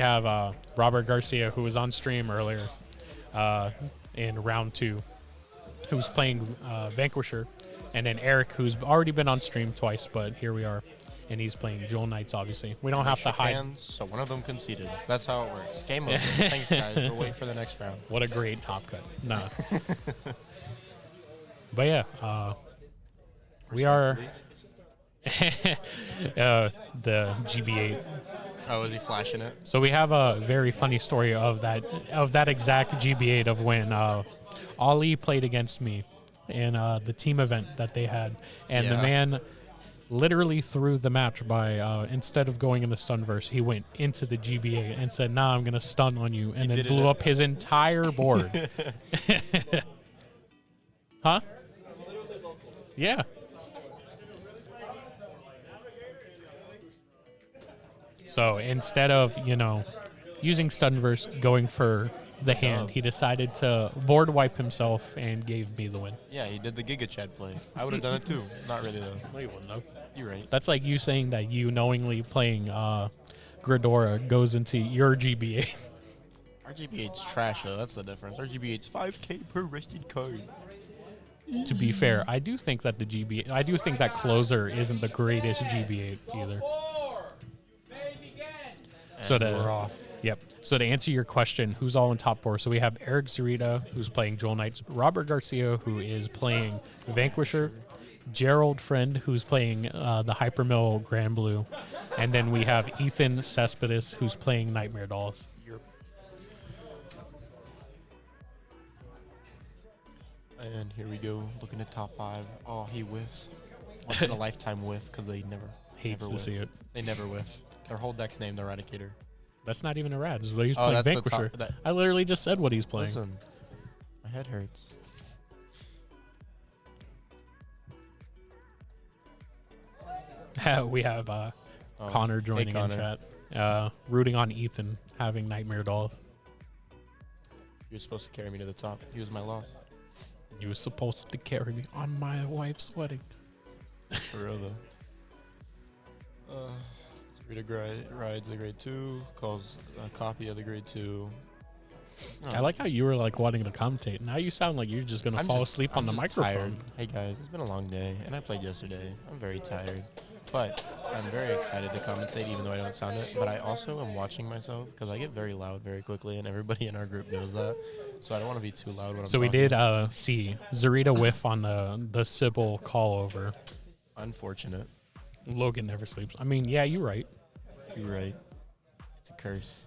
have Robert Garcia, who was on stream earlier in round 2, who's playing Vanquisher, and then Erick, who's already been on stream twice, but here we are, and he's playing Jewel Knights. Obviously, we don't have to hide. Hands, so one of them conceded. That's how it works. Game over. Thanks, guys. We'll wait for the next round. What a great top cut. Nah. But yeah, we are the GB8. Oh, is he flashing it? So we have a very funny story of that exact GB8 of when Ali played against me in the team event that they had, and the man literally threw the match by instead of going in the stunverse, he went into the GB8 and said, "Nah, I'm gonna stun on you," and then blew up his entire board. Huh? Yeah. So instead of, using Stunverse, going for the hand, he decided to board wipe himself and gave me the win. Yeah, he did the Giga Chad play. I would have done it too. Not really, though. No, you wouldn't have. You're right. That's like you saying that you knowingly playing Gridora goes into your GBA. RGB8's trash, though. That's the difference. RGB8's 5K per rested card. To be fair, I do think that Closer isn't the greatest GB8 either. So we're off. Yep. So to answer your question, who's all in top 4? So we have Erick Zurita, who's playing Jewel Knights, Robert Garcia, who is playing Vanquisher, Gerald Friend, who's playing the Hypermill Grand Blue, and then we have Ethan Cespedes, who's playing Nightmare Dolls. And here we go, looking at top 5. Oh, he whiffs. Once in a lifetime whiff, because they never Hates to see it. They never whiff. Their whole deck's named Eradicator. That's not even a rad. He's playing Vanquisher. I literally just said what he's playing. Listen, my head hurts. We have Connor joining in chat, rooting on Ethan having Nightmare Dolls. He was supposed to carry me to the top. He was my loss. You were supposed to carry me on my wife's wedding. For real, though. Zurita rides the grade 2, calls a copy of the grade 2. I like how you were like wanting to commentate. Now you sound like you're just going to fall asleep on the microphone. Tired. Hey, guys, it's been a long day, and I played yesterday. I'm very tired. But I'm very excited to compensate, even though I don't sound it. But I also am watching myself, because I get very loud very quickly, and everybody in our group knows that. So I don't want to be too loud when I'm talking. So we did see Zurita whiff on the Sybil call over. Unfortunate. Logan never sleeps. I mean, yeah, you're right. You're right. It's a curse.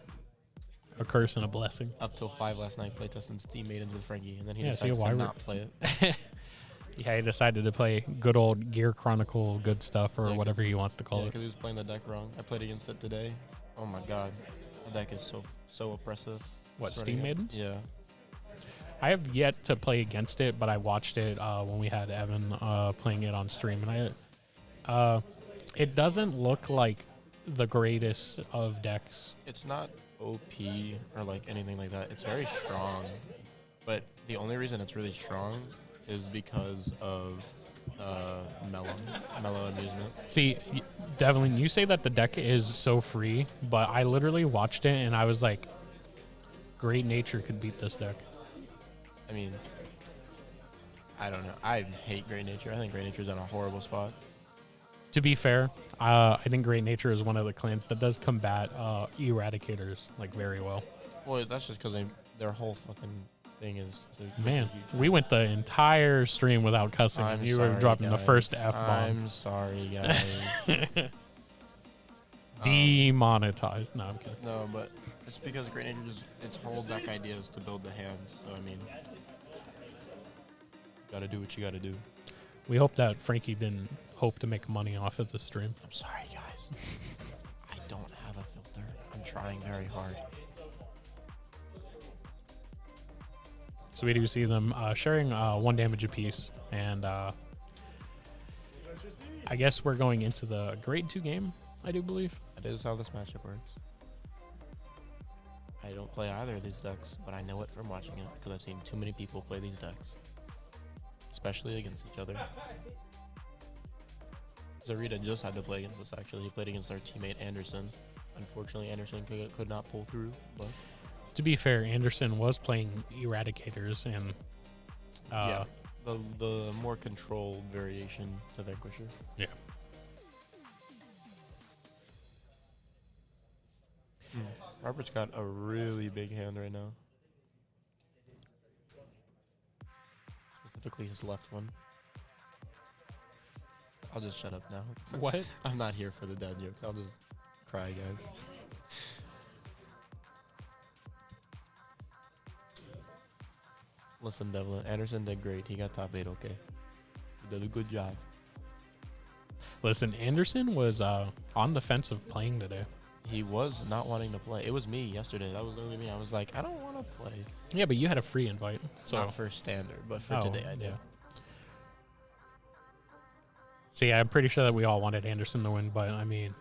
A curse and a blessing. Up till 5 last night, playtesting Steam Maidens with Frankie, and then he decided to not play it. Yeah, he decided to play good old Gear Chronicle good stuff, or whatever he wants to call it. because he was playing the deck wrong. I played against it today. Oh my god. The deck is so oppressive. What, Steam Maidens? Yeah. I have yet to play against it, but I watched it when we had Evan playing it on stream, and it doesn't look like the greatest of decks. It's not OP or like anything like that. It's very strong, but the only reason it's really strong is because of mellow amusement. See, Devlin, you say that the deck is so free, but I literally watched it and I was like, Great Nature could beat this deck. I mean, I don't know. I hate Great Nature. I think Great Nature's in a horrible spot. To be fair, I think Great Nature is one of the clans that does combat Eradicators like very well. Well, that's just because their whole fucking thing is to... Man, we went the entire stream without cussing, and you were dropping the first F-bomb. I'm sorry, guys. Demonetized. No, I'm kidding. No, but it's because Great Nature just, its whole deck idea is to build the hand. So, I mean, gotta do what you gotta do. We hope that Frankie didn't hope to make money off of the stream. I'm sorry, guys. I don't have a filter. I'm trying very hard. So we do see them sharing 1 damage apiece, and I guess we're going into the grade 2 game, I do believe. That is how this matchup works. I don't play either of these decks, but I know it from watching it because I've seen too many people play these decks, especially against each other. Zurita just had to play against us, actually. He played against our teammate Anderson. Unfortunately, Anderson could not pull through. But To be fair, Anderson was playing Eradicators, and yeah, the more controlled variation to Vanquisher. yeah. Robert's got a really big hand right now. Specifically his left one. I'll just shut up now. What? I'm not here for the dad jokes. I'll just cry, guys. Listen, Devlin, Anderson did great. He got top 8, okay? He did a good job. Listen, Anderson was on the fence of playing today. He was not wanting to play. It was me yesterday. That was literally me. I was like, I don't want to play. Yeah, but you had a free invite. So Not for standard, but for today I did. Yeah. So yeah, I'm pretty sure that we all wanted Anderson to win, but I mean,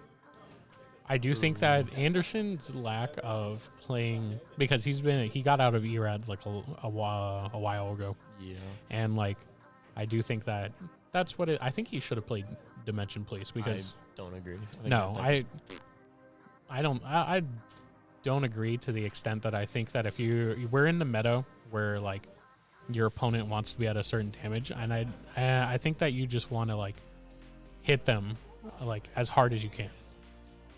I do think that Anderson's lack of playing, because he got out of ERADs like a while ago, Yeah. and like I do think that that's what I think he should have played Dimension Police, because I don't agree. I don't agree to the extent that I think that if we're in the meta where like your opponent wants to be at a certain damage, and I think that you just want to like hit them like as hard as you can.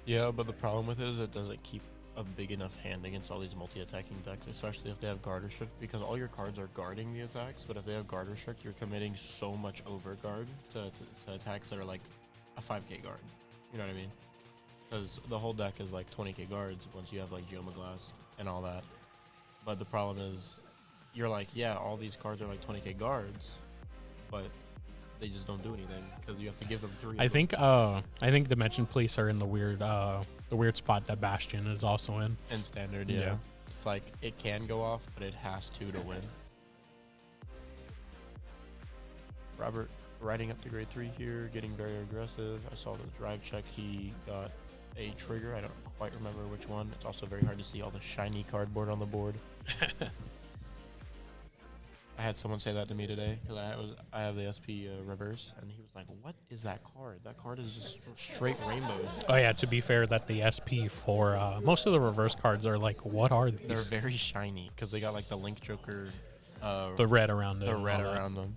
Yeah, but the problem with it is it doesn't keep a big enough hand against all these multi-attacking decks, especially if they have guard restrict, because all your cards are guarding the attacks, but if they have guard restrict, you're committing so much over guard to attacks that are like a 5k guard. You know what I mean? Because the whole deck is like 20k guards once you have like Geoma Glass and all that. But the problem is, you're like, yeah, all these cards are like 20k guards, but they just don't do anything because you have to give them 3. I think Dimension Police are in the weird spot that Bastion is also in. In standard, yeah. It's like it can go off, but it has to win. Robert riding up to grade 3 here, getting very aggressive. I saw the drive check. He got a trigger. I don't quite remember which one. It's also very hard to see all the shiny cardboard on the board. I had someone say that to me today because I have the SP reverse, and he was like, "What is that card? That card is just straight rainbows." Oh yeah, to be fair, that the SP for most of the reverse cards are like, what are these? They're very shiny because they got like the Link Joker, the red around it. The red around them.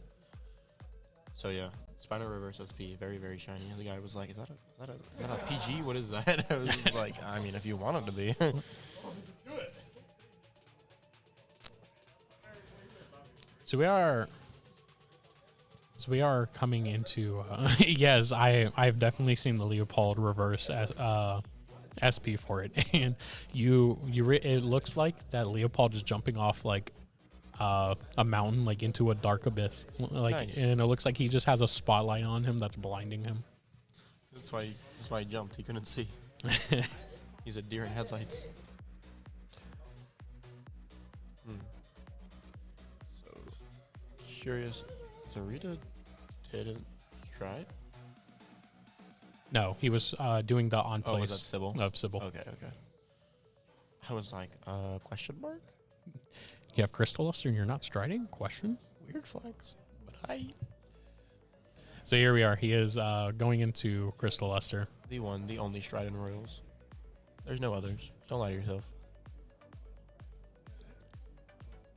So yeah, Spino reverse SP, very very shiny. And the guy was like, "Is that a PG? What is that?" I was just like, "I mean, if you want it to be." So we are coming into yes, I've definitely seen the Leopold reverse SP for it, and it looks like that Leopold is jumping off like a mountain like into a dark abyss, like Nice. And it looks like he just has a spotlight on him that's blinding him. That's why he jumped. He couldn't see. He's a deer in headlights. So curious. Zurita didn't stride? No, he was doing the on Oh, place was that Sybil? of Sybil. Okay. I was like, question mark? You have Crystal Luster and you're not striding? Question. Weird flex. But I... So here we are. He is going into Crystal Luster. The one, the only stride in Royals. There's no others. Don't lie to yourself.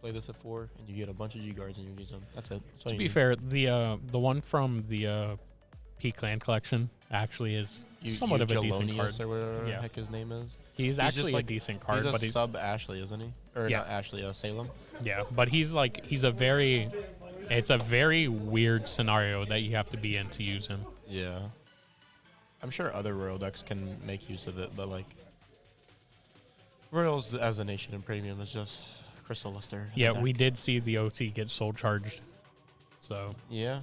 Play this at 4, and you get a bunch of G guards in your G zone. That's it. That's all To you be need. fair, the one from the P Clan collection actually is somewhat of a decent card. Or whatever the Yeah. heck his name is. He's just actually a like- decent card, He's a but he's sub Ashley, isn't he? Or Yeah. not Ashley, Salem. yeah, but it's a very weird scenario that you have to be in to use him. Yeah. I'm sure other Royal decks can make use of it, but like Royals as a nation in premium is just Crystal Luster. as a Yeah, deck. we did see the OT get soul charged, so Yeah.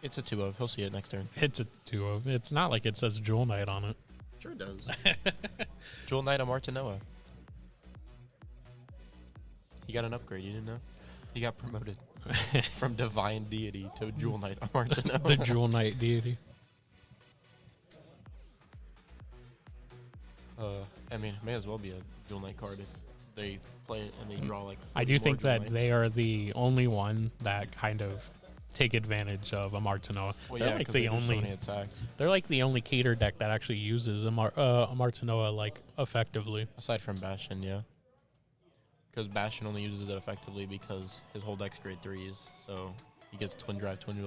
It's a 2-of. He'll see it next turn. it's a 2-of. It's not like it says Jewel Knight on it. Sure does. Jewel Knight of Martinoa. He got an upgrade, you didn't know? He got promoted from Divine Deity to Jewel Knight of Martinoa. The Jewel Knight deity. I mean, it may as well be a Jewel Knight card if they play it and they draw like. I do 40 think more that Jewel they are the only one that kind of take advantage of a Martinoa. Well, they're yeah, like because the they do so only many attacks. they're like the only cater deck that actually uses a Martinoa like effectively. Aside from Bastion, yeah. Because Bastion only uses it effectively because his whole deck's grade 3s, so he gets Twin Drive. Twin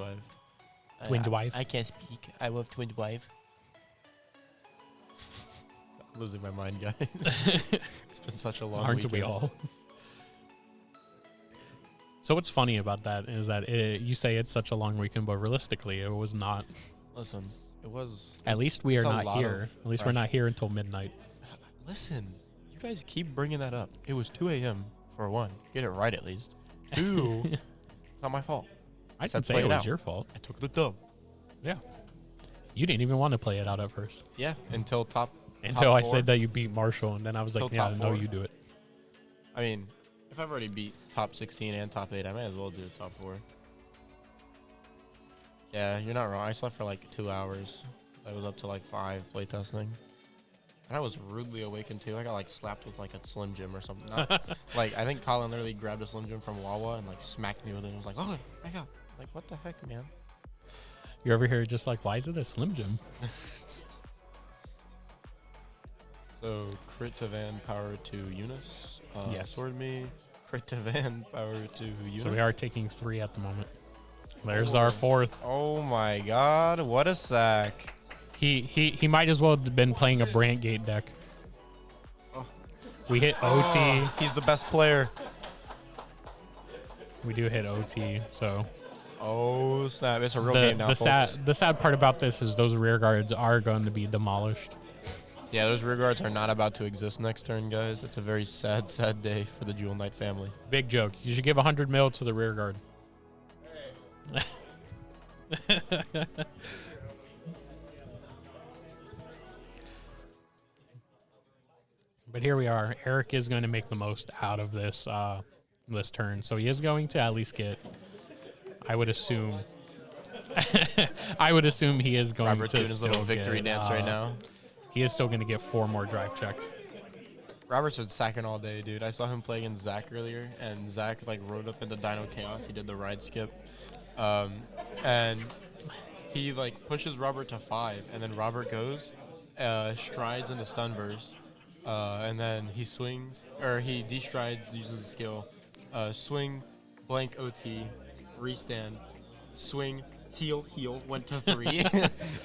Drive. I can't speak. I love Twin Drive. I'm losing my mind, guys. It's been such a long Aren't weekend. we all? So what's funny about that is that you say it's such a long weekend, but realistically, it was not. Listen, it was... At least we are it's a not lot here. At least we're not here until midnight. Listen, you guys keep bringing that up. It was 2 a.m. for 1. Get it right at least. 2, it's not my fault. I didn't say it was your fault. I took the dub. Yeah. You didn't even want to play it out at first. Yeah, until top I 4. said that you beat Marshall, and then I was like, Till yeah, top no, 4. you do it. I mean, if I've already beat top 16 and top 8, I might as well do top 4. Yeah, you're not wrong. I slept for like 2 hours. I was up to like 5 playtesting. And I was rudely awakened too. I got like slapped with like a Slim Jim or something. Like I think Colin literally grabbed a Slim Jim from Wawa and like smacked me with it and was like, "Oh my god!" Like what the heck, man? You're over here just like, why is it a Slim Jim? So crit to Van, power to Eunice. Yes. Sword me. Crit to Van, power to Eunice. So we are taking 3 at the moment. There's our 4th. Oh my god! What a sack. He might as well have been playing a Brant Gate deck. Oh. We hit OT. He's the best player. We do hit OT, so Oh snap! It's a real game now, folks. the sad part about this is those rear guards are going to be demolished. Yeah, those rear guards are not about to exist next turn, guys. It's a very sad, sad day for the Jewel Knight family. Big joke. You should give 100 mil to the rear guard. But here we are. Erick is going to make the most out of this this turn, so he is going to at least get. I would assume. I would assume he is going Robert to doing his little still victory get, dance right now. He is still going to get 4 more drive checks. Robert's been sacking all day, dude. I saw him playing against Zach earlier, and Zach like rode up into Dino Chaos. He did the ride skip, and he like pushes Robert to 5, and then Robert goes, strides into stun burst, and then he swings or he destrides, uses the skill, swing, blank OT, restand, swing, heal, went to 3.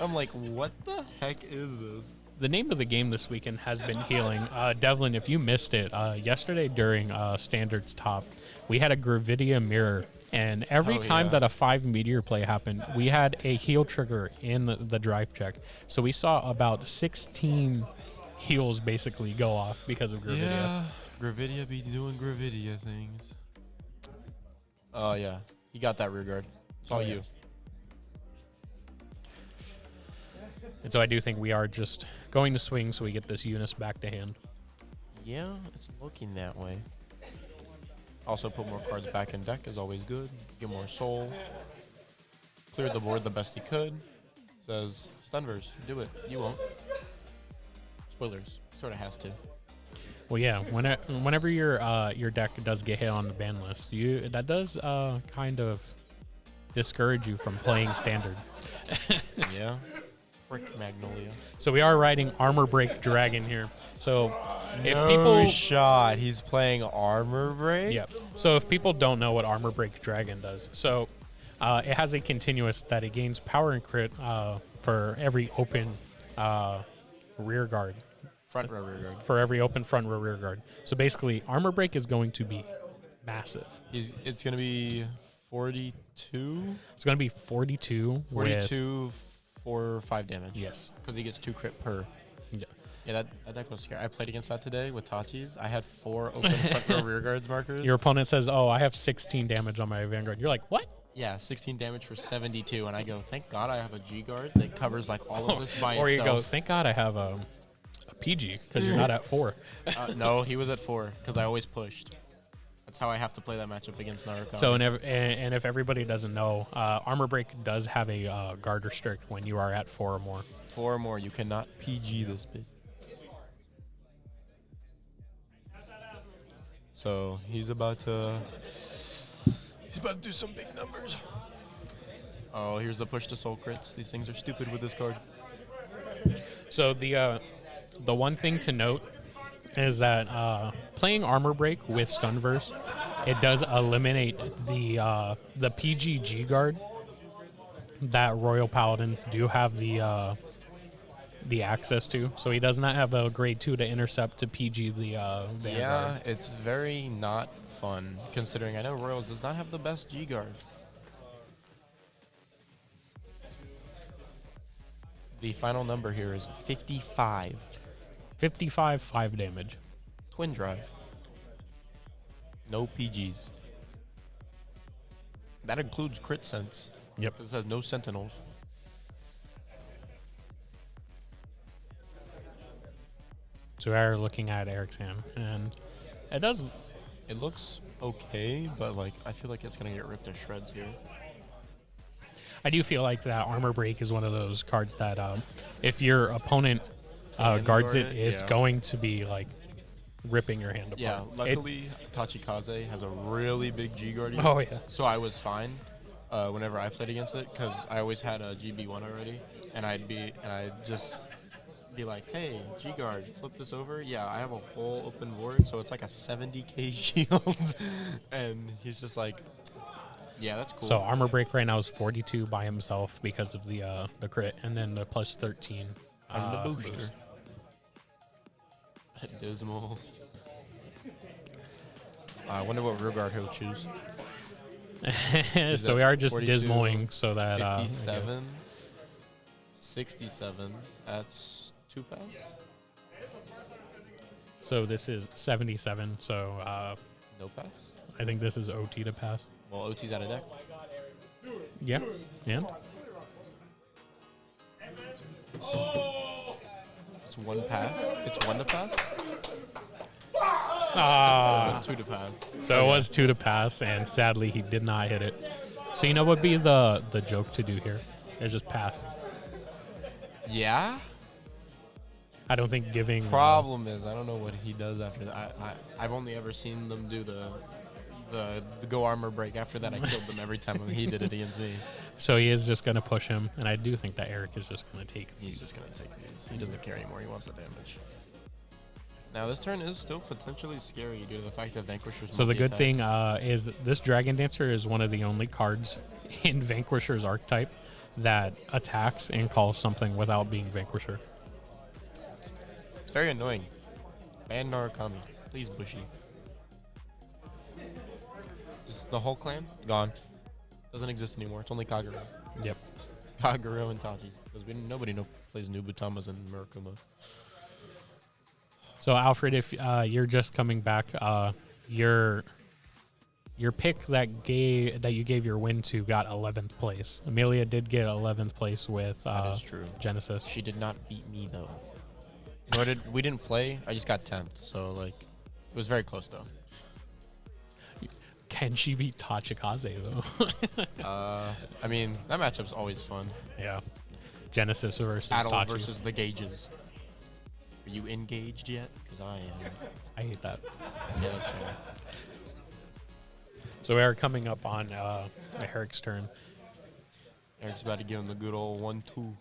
I'm like, what the heck is this? The name of the game this weekend has been healing. Devlin, if you missed it, yesterday during Standards Top, we had a Gravidia mirror. And every time that a 5 meteor play happened, we had a heal trigger in the drive check. So we saw about 16 heals basically go off because of Gravidia. Yeah, Gravidia be doing Gravidia things. Oh, yeah. He got that rear guard. It's all you. And so I do think we are just going to swing so we get this Eunice back to hand. Yeah, it's looking that way. Also put more cards back in deck is always good. Get more soul. Cleared the board the best he could. Says, Stunverse, do it. You won't. Spoilers. Sort of has to. Well, yeah, whenever your deck does get hit on the ban list, that does kind of discourage you from playing Standard. Yeah. Frick Magnolia. So we are riding Armor Break Dragon here. So if no people shot, he's playing Armor Break. Yep. So if people don't know what Armor Break Dragon does, so it has a continuous that it gains power and crit for every open rear guard. Front row rear guard. For every open front row rear guard. So basically, Armor Break is going to be massive. It's going to be 42. It's going to be 42. 42 for 5 damage. Yes. Because he gets 2 crit per. Yeah. Yeah, that deck was scary. I played against that today with Tachi's. I had 4 open front row rear guards markers. Your opponent says, "Oh, I have 16 damage on my Vanguard." You're like, "What?" Yeah, 16 damage for 72, and I go, "Thank God I have a G guard that covers like all of this by or itself." you go, "Thank God I have a PG because you're not at 4." No, he was at 4 because I always pushed. That's how I have to play that matchup against Narukami. So, and if everybody doesn't know, Armor Break does have a guard restrict when you are at 4 or more. 4 or more, you cannot PG this bit. So he's about to do some big numbers. Oh, here's the push to soul crits. These things are stupid with this card. So the one thing to note is that playing Armor Break with Stunverse, it does eliminate the PGG guard that Royal Paladins do have the access to. So he does not have a grade 2 to intercept to PG the Vanguard. Yeah, it's very not fun, considering I know Royals does not have the best G guard. The final number here is 55. 55, 5 damage. Twin drive. No PGs. That includes crit sense. Yep. It says no sentinels. So we're looking at Erick's hand, and it does. It looks okay, but like I feel like it's gonna get ripped to shreds here. I do feel like that Armor Break is one of those cards that if your opponent guards it, it's going to be like ripping your hand apart. Yeah, luckily Tachikaze has a really big G guardian. Oh yeah. So I was fine whenever I played against it because I always had a GB1 already, and I'd just be like, hey, G guard, flip this over. Yeah, I have a whole open board, so it's like a 70k shield, and he's just like, yeah, that's cool. So Armor Break right now is 42 by himself because of the crit, and then the plus 13 and the booster. Dismal. I wonder what rear guard he'll choose. So we are just dismaling so that 57, 67. That's 2 pass. So this is 77. So No pass. I think this is OT to pass. Well, OT's out of deck. Yeah, and It's 1 pass. It's 1 to pass. It's 2 to pass. So it was 2 to pass, and sadly he did not hit it. So you know what would be the joke to do here? Is just pass. Yeah. I don't think giving. Problem is, I don't know what he does after that. I've only ever seen them do the go armor break. After that, I killed them every time when he did it against me. So he is just going to push him, and I do think that Erick is just going to take these. He's just going to take these. He doesn't care anymore. He wants the damage. Now, this turn is still potentially scary due to the fact that Vanquisher's So the good thing is that this Dragon Dancer is one of the only cards in Vanquisher's archetype that attacks and calls something without being Vanquisher. It's very annoying. Ban Narukami. Please, Bushy. Just the whole clan, gone. Doesn't exist anymore. It's only Kagura. Yep. Kagura and Tachi. Because nobody plays Nubutamas and Murukuma. So Alfred, if you're just coming back, your pick that you gave your win to got 11th place. Amelia did get 11th place with that is true. Genesis. She did not beat me though. We didn't play. I just got 10th. So like, it was very close though. Can she beat Tachikaze though? I mean, that matchup's always fun. Yeah. Genesis versus Battle Tachi. versus the gauges. Are you engaged yet? Because I am. I hate that. Yeah, that's fine. So we are coming up on Erick's turn. Erick's about to give him the good old 1-2.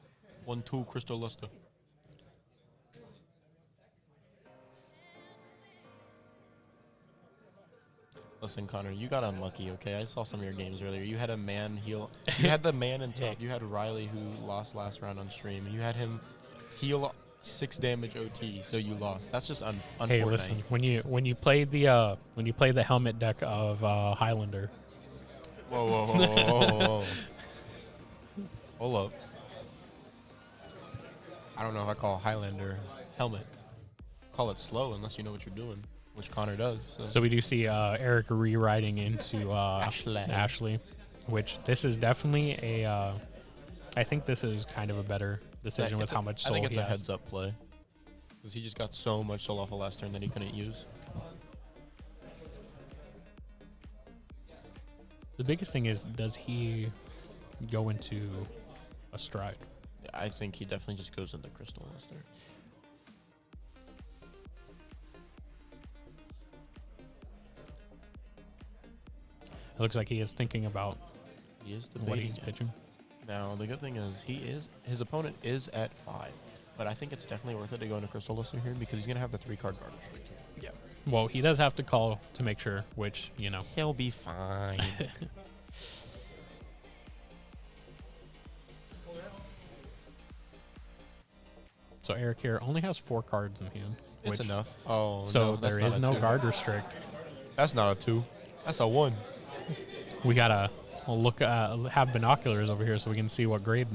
1-2 Crystal Luster. Listen, Connor, you got unlucky, okay? I saw some of your games earlier. You had a man heal. You had the man in top. You had Riley, who lost last round on stream. You had him heal 6 damage OT, so you lost. That's just unfortunate. Hey, listen, when you play the helmet deck of Highlander. Whoa. Hold up. I don't know if I call Highlander helmet. Call it slow unless you know what you're doing, which Connor does. So we do see Erick rewriting into Ashley, which this is definitely a. I think this is kind of a better decision with how much soul he has. I think it's a heads-up play because he just got so much soul off the last turn that he couldn't use. The biggest thing is, does he go into a stride? Yeah, I think he definitely just goes into Crystal Luster. It looks like he is thinking about He is what he's pitching. Now, the good thing is his opponent is at 5. But I think it's definitely worth it to go into Crystal Luster here because he's going to have the 3-card guard restrict here. Yeah. Well, he does have to call to make sure, which, He'll be fine. So Eric here only has 4 cards in hand. It's enough. Oh, so no, there is no 2. guard restrict. That's not a 2. That's a 1. We gotta look have binoculars over here so we can see what grade.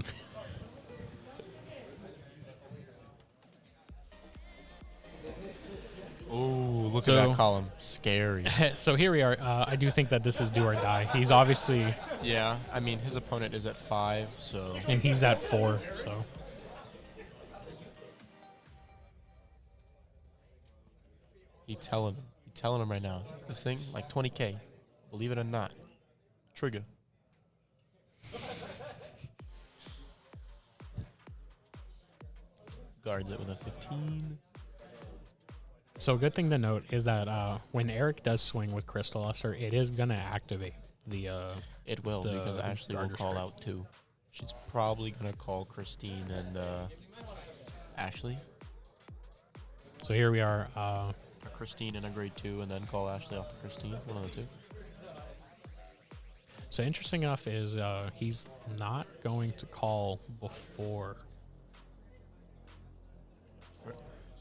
Oh, look at that column. Scary. So here we are. I do think that this is do or die. He's obviously... Yeah, I mean, his opponent is at 5, so... And he's at 4, so... He's telling him right now. This thing, like 20K. Believe it or not. Trigger. Guards it with a 15. So a good thing to note is that when Eric does swing with Crystal Luster, it is going to activate the... It will, because Ashley will call out 2. She's probably going to call Christine and Ashley. So here we are... Christine in a grade 2 and then call Ashley off to Christine. One of the 2. So interesting enough is he's not going to call before.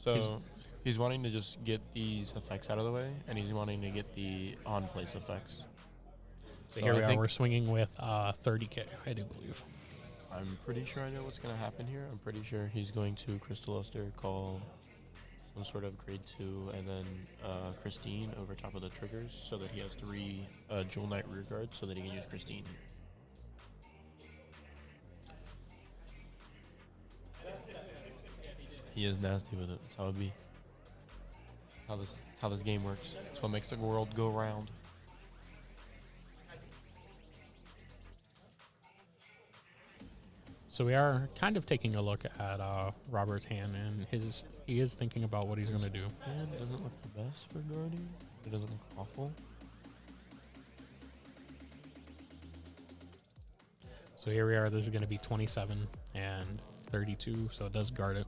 So he's wanting to just get these effects out of the way, and he's wanting to get the on-place effects. So here we are. We're swinging with 30K, I do believe. I'm pretty sure I know what's going to happen here. I'm pretty sure he's going to Crystal Luster call some sort of grade 2, and then Christine over top of the triggers so that he has 3 Jewel Knight rear guards so that he can use Christine. He is nasty with it. That's how it be. How this game works. That's what makes the world go round. So we are kind of taking a look at Robert's hand, and he is thinking about what he's going to do. Hand doesn't look the best for guarding. It doesn't look awful. So here we are. This is going to be 27 and 32, so it does guard it.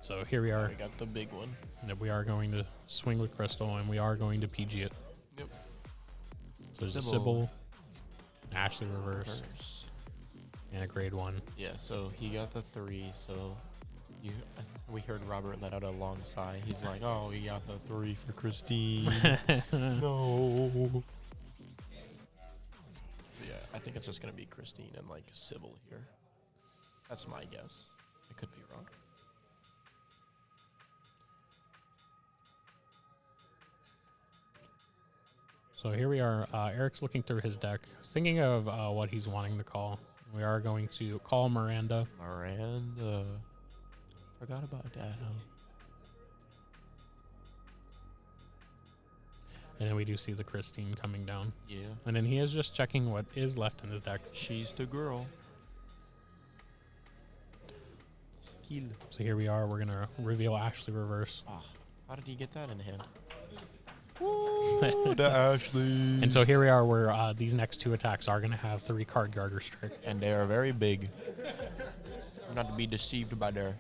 So here we are. We got the big one. That we are going to swing with Crystal, and we are going to PG it. Yep. So there's a Sybil, Ashley reverse, and a grade 1. Yeah, so he got the 3, so we heard Robert let out a long sigh. He's like, oh, he got the 3 for Christine. No. Yeah, I think it's just going to be Christine and, like, Sybil here. That's my guess. I could be wrong. So here we are. Eric's looking through his deck, thinking of what he's wanting to call. We are going to call Miranda. Miranda. Forgot about that, huh? And then we do see the Christine coming down. Yeah. And then he is just checking what is left in his deck. She's the girl. Skill. So here we are. We're going to reveal Ashley reverse. Oh, how did he get that in hand? Ooh, the Ashley. And so here we are where these next 2 attacks are going to have 3 card guard restrict. And they are very big. Not to be deceived by their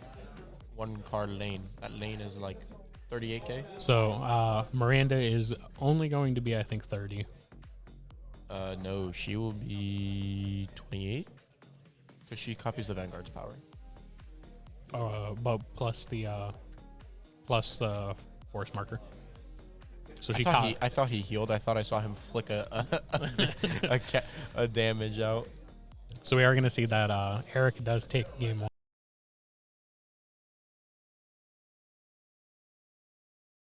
1 card lane. That lane is like 38K. So Miranda is only going to be, I think, 30. No, she will be 28. Because she copies the Vanguard's power. But plus the force marker. So I thought he healed. I thought I saw him flick a damage out. So we are going to see that Eric does take game 1.